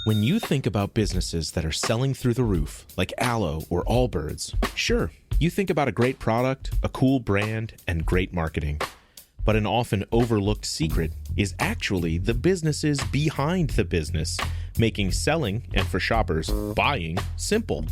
When you think about businesses that are selling through the roof, like Aloe or Allbirds, sure, you think about a great product, a cool brand, and great marketing. But an often overlooked secret is actually the businesses behind the business, making selling, and for shoppers, buying, simple.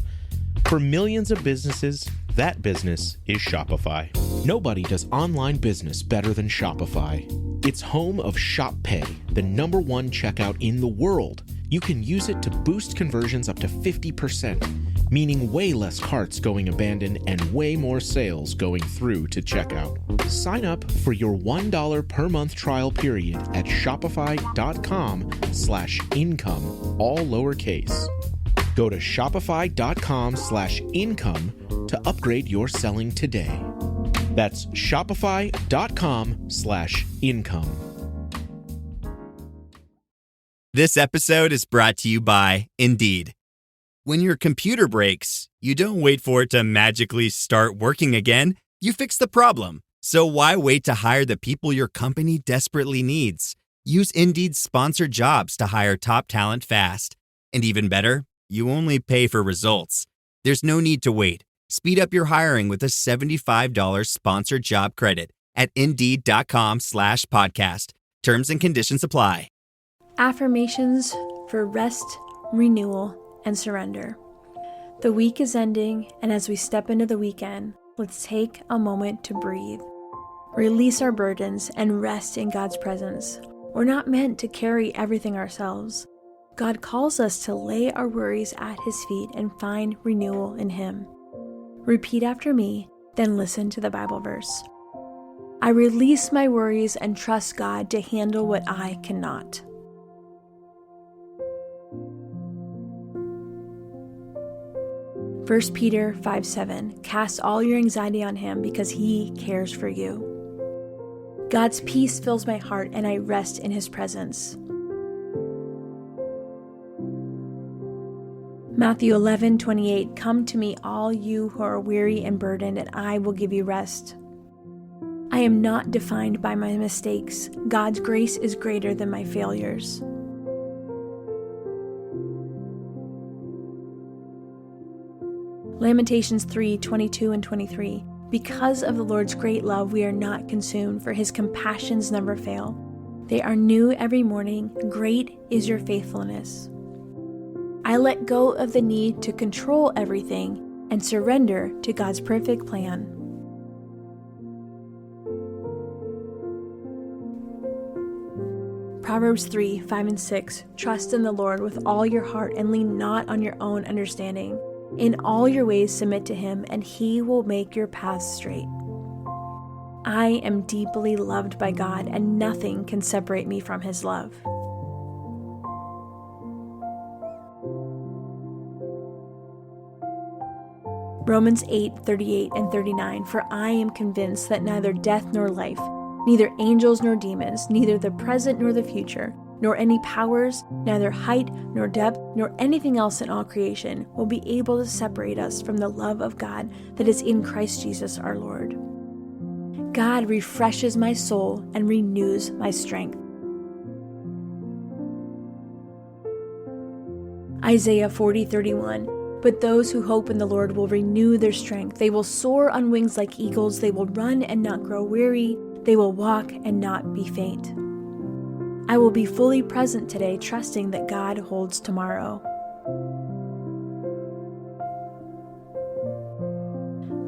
For millions of businesses, that business is Shopify. Nobody does online business better than Shopify. It's home of Shop Pay, the #1 checkout in the world. You can use it to boost conversions up to 50%, meaning way less carts going abandoned and way more sales going through to checkout. Sign up for your $1 per month trial period at shopify.com/income, all lowercase. Go to shopify.com/income to upgrade your selling today. That's shopify.com/income. This episode is brought to you by Indeed. When your computer breaks, you don't wait for it to magically start working again. You fix the problem. So why wait to hire the people your company desperately needs? Use Indeed's sponsored jobs to hire top talent fast. And even better, you only pay for results. There's no need to wait. Speed up your hiring with a $75 sponsored job credit at Indeed.com/podcast. Terms and conditions apply. Affirmations for rest, renewal, and surrender. The week is ending, and as we step into the weekend, let's take a moment to breathe. Release our burdens and rest in God's presence. We're not meant to carry everything ourselves. God calls us to lay our worries at His feet and find renewal in Him. Repeat after me, then listen to the Bible verse. I release my worries and trust God to handle what I cannot. 1 Peter 5:7, cast all your anxiety on Him because He cares for you. God's peace fills my heart and I rest in His presence. Matthew 11:28, come to me all you who are weary and burdened and I will give you rest. I am not defined by my mistakes. God's grace is greater than my failures. Lamentations 3:22 and 23. Because of the Lord's great love, we are not consumed, for His compassions never fail. They are new every morning. Great is your faithfulness. I let go of the need to control everything and surrender to God's perfect plan. Proverbs 3:5 and 6. Trust in the Lord with all your heart and lean not on your own understanding. In all your ways submit to Him, and He will make your paths straight. I am deeply loved by God, and nothing can separate me from His love. Romans 8:38 and 39. For I am convinced that neither death nor life, neither angels nor demons, neither the present nor the future, nor any powers, neither height nor depth, nor anything else in all creation will be able to separate us from the love of God that is in Christ Jesus our Lord. God refreshes my soul and renews my strength. Isaiah 40:31. But those who hope in the Lord will renew their strength. They will soar on wings like eagles. They will run and not grow weary. They will walk and not be faint. I will be fully present today, trusting that God holds tomorrow.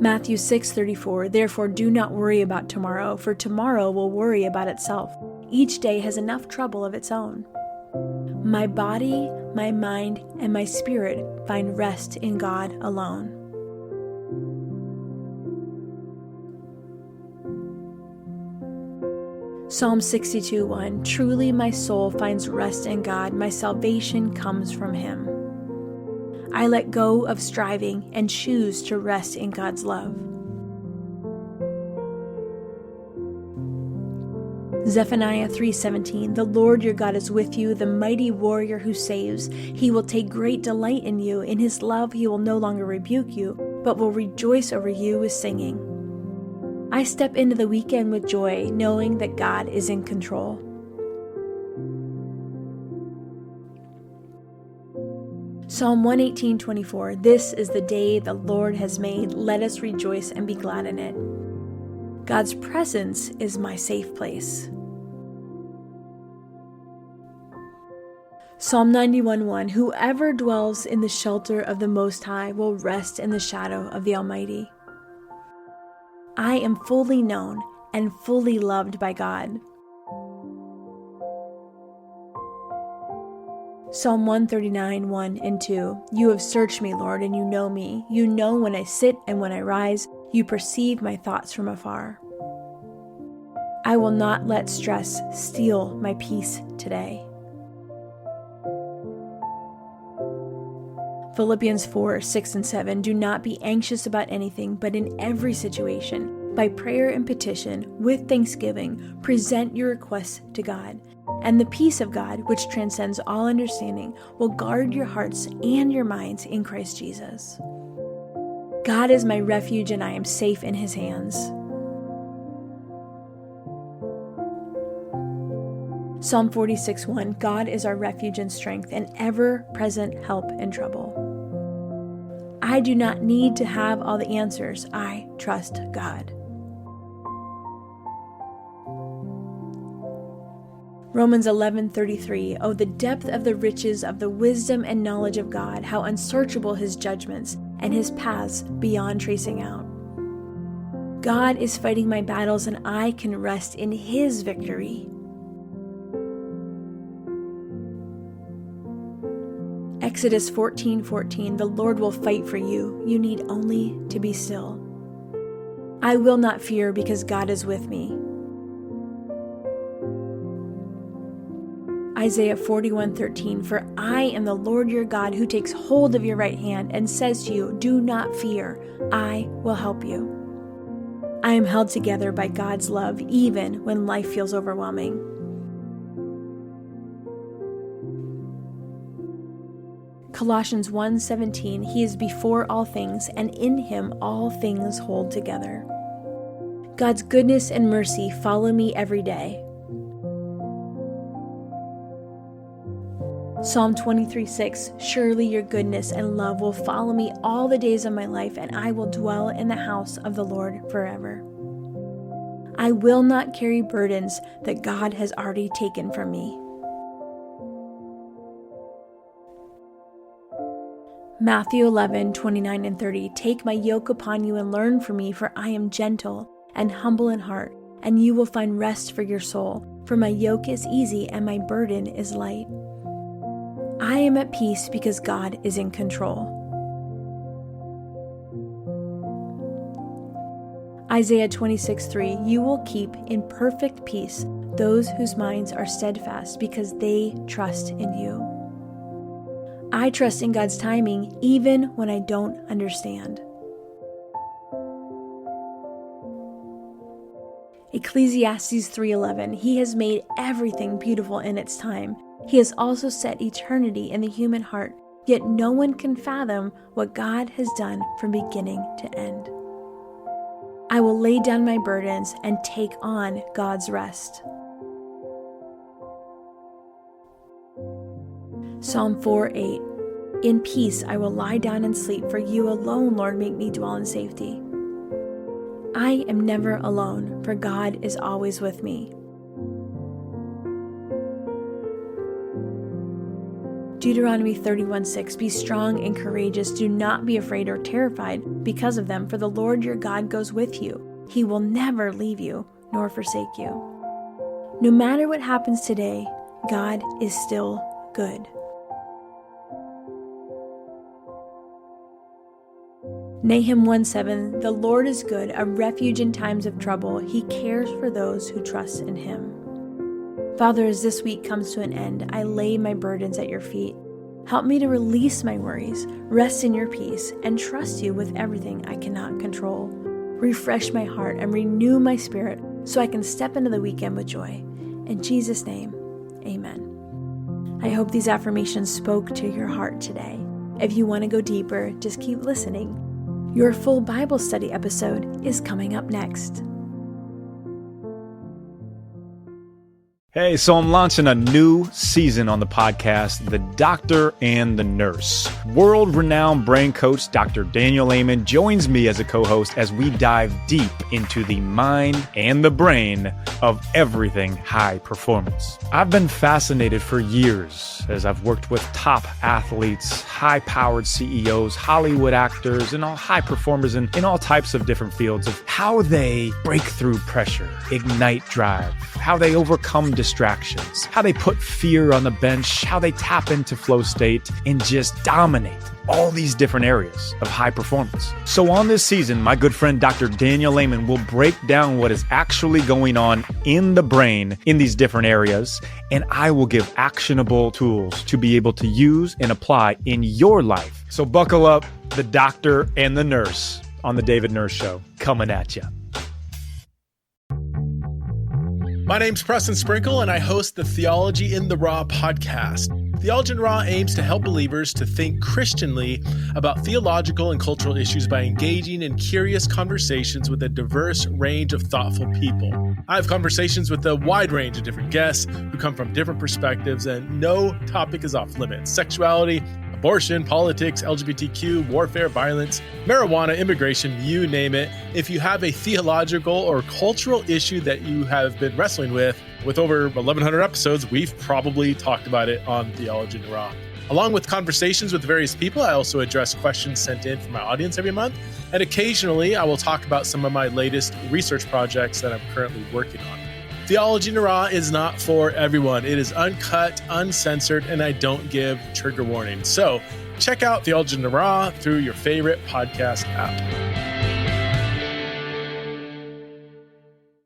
Matthew 6:34, therefore do not worry about tomorrow, for tomorrow will worry about itself. Each day has enough trouble of its own. My body, my mind, and my spirit find rest in God alone. Psalm 62:1, truly my soul finds rest in God, my salvation comes from Him. I let go of striving and choose to rest in God's love. Zephaniah 3:17, the Lord your God is with you, the mighty warrior who saves. He will take great delight in you. In His love He will no longer rebuke you, but will rejoice over you with singing. I step into the weekend with joy, knowing that God is in control. Psalm 118:24, this is the day the Lord has made. Let us rejoice and be glad in it. God's presence is my safe place. Psalm 91:1, whoever dwells in the shelter of the Most High will rest in the shadow of the Almighty. I am fully known and fully loved by God. Psalm 139:1 and 2, you have searched me, Lord, and you know me. You know when I sit and when I rise. You perceive my thoughts from afar. I will not let stress steal my peace today. Philippians 4:6 and 7, do not be anxious about anything, but in every situation, by prayer and petition, with thanksgiving, present your requests to God. And the peace of God, which transcends all understanding, will guard your hearts and your minds in Christ Jesus. God is my refuge and I am safe in His hands. Psalm 46:1, God is our refuge and strength, and ever-present help in trouble. I do not need to have all the answers. I trust God. Romans 11:33, oh, the depth of the riches of the wisdom and knowledge of God, how unsearchable His judgments and His paths beyond tracing out. God is fighting my battles and I can rest in His victory. Exodus 14:14, the Lord will fight for you. You need only to be still. I will not fear because God is with me. Isaiah 41:13, for I am the Lord your God who takes hold of your right hand and says to you, do not fear, I will help you. I am held together by God's love even when life feels overwhelming. Colossians 1:17, He is before all things, and in Him all things hold together. God's goodness and mercy follow me every day. Psalm 23:6, surely your goodness and love will follow me all the days of my life, and I will dwell in the house of the Lord forever. I will not carry burdens that God has already taken from me. Matthew 11:29 and 30, take my yoke upon you and learn from me, for I am gentle and humble in heart, and you will find rest for your soul. For my yoke is easy and my burden is light. I am at peace because God is in control. Isaiah 26:3, you will keep in perfect peace those whose minds are steadfast because they trust in you. I trust in God's timing even when I don't understand. Ecclesiastes 3:11, He has made everything beautiful in its time. He has also set eternity in the human heart, yet no one can fathom what God has done from beginning to end. I will lay down my burdens and take on God's rest. Psalm 4:8, in peace I will lie down and sleep, for you alone, Lord, make me dwell in safety. I am never alone, for God is always with me. Deuteronomy 31:6, be strong and courageous. Do not be afraid or terrified because of them, for the Lord your God goes with you. He will never leave you nor forsake you. No matter what happens today, God is still good. Nahum 1:7, the Lord is good, a refuge in times of trouble. He cares for those who trust in Him. Father, as this week comes to an end, I lay my burdens at your feet. Help me to release my worries, rest in your peace, and trust you with everything I cannot control. Refresh my heart and renew my spirit so I can step into the weekend with joy. In Jesus' name, amen. I hope these affirmations spoke to your heart today. If you want to go deeper, just keep listening. Your full Bible study episode is coming up next. Hey, so I'm launching a new season on the podcast, The Doctor and the Nurse. World-renowned brain coach Dr. Daniel Amen joins me as a co-host as we dive deep into the mind and the brain of everything high performance. I've been fascinated for years as I've worked with top athletes, high-powered CEOs, Hollywood actors, and all high performers in all types of different fields of how they break through pressure, ignite drive, how they overcome distractions, how they put fear on the bench, how they tap into flow state and just dominate all these different areas of high performance. So on this season, my good friend Dr. Daniel Amen will break down what is actually going on in the brain in these different areas, and I will give actionable tools to be able to use and apply in your life. So buckle up, The Doctor and the Nurse on The David Nurse Show, coming at you. My name's Preston Sprinkle, and I host the Theology in the Raw podcast. Theology in the Raw aims to help believers to think Christianly about theological and cultural issues by engaging in curious conversations with a diverse range of thoughtful people. I have conversations with a wide range of different guests who come from different perspectives, and no topic is off limits. Sexuality, abortion, politics, LGBTQ, warfare, violence, marijuana, immigration, you name it. If you have a theological or cultural issue that you have been wrestling with over 1,100 episodes, we've probably talked about it on Theology in the Raw. Along with conversations with various people, I also address questions sent in from my audience every month. And occasionally, I will talk about some of my latest research projects that I'm currently working on. Theology in the Raw is not for everyone. It is uncut, uncensored, and I don't give trigger warnings. So check out Theology in the Raw through your favorite podcast app.